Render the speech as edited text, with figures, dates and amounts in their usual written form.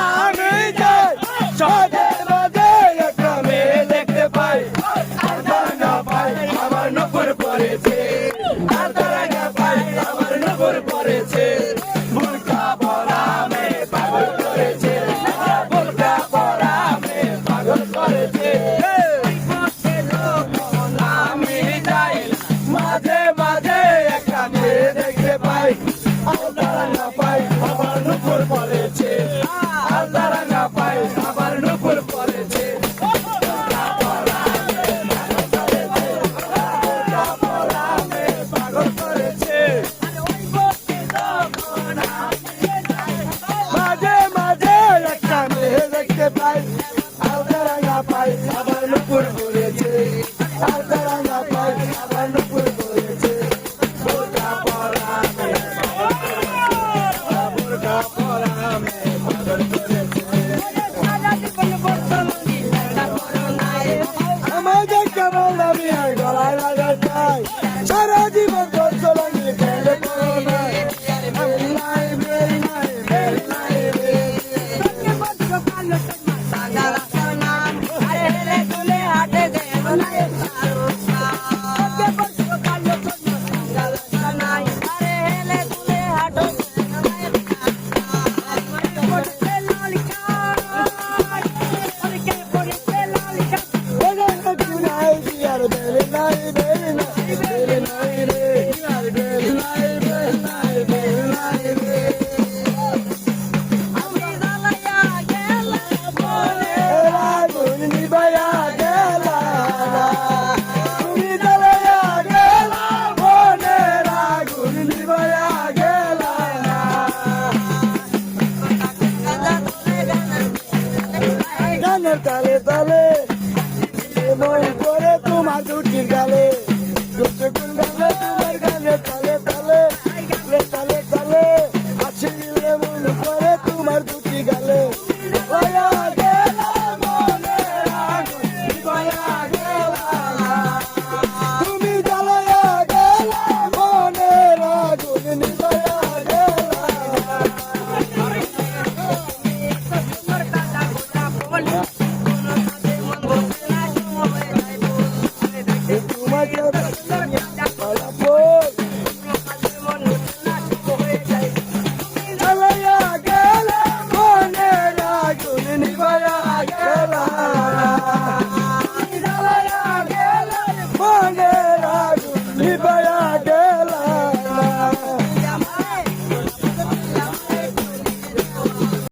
আমি যাই মাঝে মাঝে একটা মেয়ে দেখতে পাই আর তারা পাই আমার নপুর পড়েছে আর তারা পাই আমার নপুর পড়েছে বুরকা পরা মেয়ে পাগল করেছে বুরকা পরা মেয়ে পাগল করেছে আমি যাই মাঝে মাঝে একটা মেয়ে দেখতে পাই আর তারা পাই আমার নপুর পড়েছে আর তারা পাই আমার নপুর পড়েছে পাগল করেছে মাঝে মাঝে একটা মেয়ে দেখতে পাই